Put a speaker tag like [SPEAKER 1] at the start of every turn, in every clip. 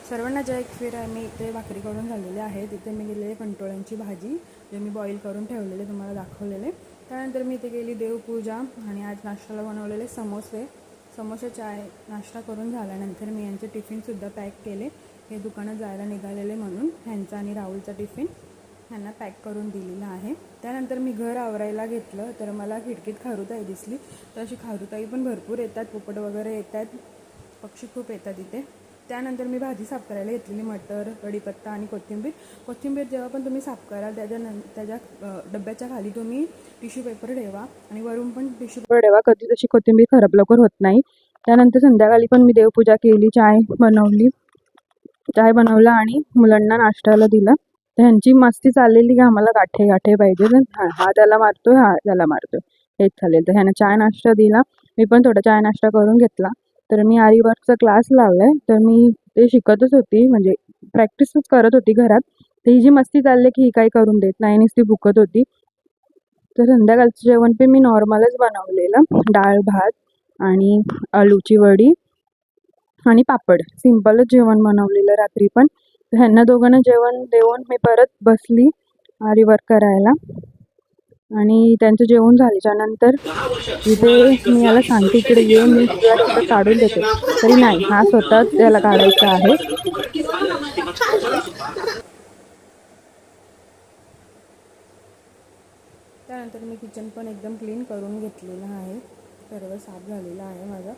[SPEAKER 1] सर्वांना जय फिर मी इथे भाकरी करून झालेले आहे. तिथे मी गेलेले कंटोळ्यांची भाजी जे मी बॉईल करून ठेवलेले तुम्हाला दाखवलेले. त्यानंतर मी इथे गेली देवपूजा आणि आज नाश्त्याला बनवलेले समोसे चाय नाश्ता करून झाल्यानंतर मी यांचे टिफिनसुद्धा पॅक केले. हे दुकानात जायला निघालेले म्हणून ह्यांचा आणि राहुलचा टिफिन ह्यांना पॅक करून दिलेला आहे. त्यानंतर मी घर आवरायला घेतलं तर मला खिडकीत खारुताई दिसली. तर अशी खारुताई पण भरपूर येतात, पोपट वगैरे येतात, पक्षी खूप येतात इथे. त्यानंतर मी भाजी साफ करायला घेतलेली, मटर, कढीपत्ता आणि कोथिंबीर जेव्हा पण तुम्ही साफ कराल त्याच्या डब्याच्या खाली तुम्ही टिश्यू पेपर ठेवा आणि वरून पण टिश्यू पेपर ठेवा, कधी तशी कोथिंबीर खराब लवकर होत नाही. त्यानंतर संध्याकाळी पण मी देवपूजा केली, चाय बनवला आणि मुलांना नाश्त्याला दिलं. तर ह्यांची मस्ती चाललेली की आम्हाला गाठे पाहिजे, हा त्याला मारतोय, हा त्याला मारतोय, हेच चालेल. तर ह्यानं चाय नाश्ता दिला, मी पण थोडा चाय नाश्ता करून घेतला. तर मी आरी वर्कचा क्लास लावलाय, तर मी ते शिकतच होती, म्हणजे प्रॅक्टिसच करत होती घरात. तर ही जी मस्ती चालली की ही काही करून देत नाही, नुसती भुकत होती. तर संध्याकाळचं जेवण पण मी नॉर्मलच बनवलेलं, डाळ भात आणि आलूची वडी आणि पापड, सिंपलच जेवण बनवलेलं रात्री पण. ह्यांना दोघांना जेवण देऊन मी परत बसली आरी वर्क करायला आणि त्यांचं जेवण झाल्याच्या नंतर इथे मी याला सांगते इकडे ये, मी तुला तिथं काढून देते, तरी नाही, हा स्वतःच त्याला काढायचा आहे. त्यानंतर मी किचन पण एकदम क्लीन करून घेतलेलं आहे, सर्व साफ झालेलं आहे माझं.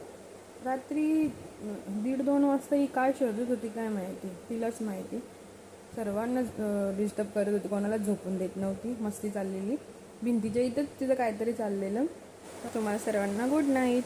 [SPEAKER 1] रात्री 1:30-2 वाजता ही काय शोधत होती काय माहिती, तिलाच माहिती. सर्वांनाच डिस्टर्ब करत होती, कोणालाच झोपून देत नव्हती, मस्ती चाललेली भिंतीच्या इथंच तिचं काहीतरी चाललेलं. तर तुम्हाला सर्वांना गुड नाईट.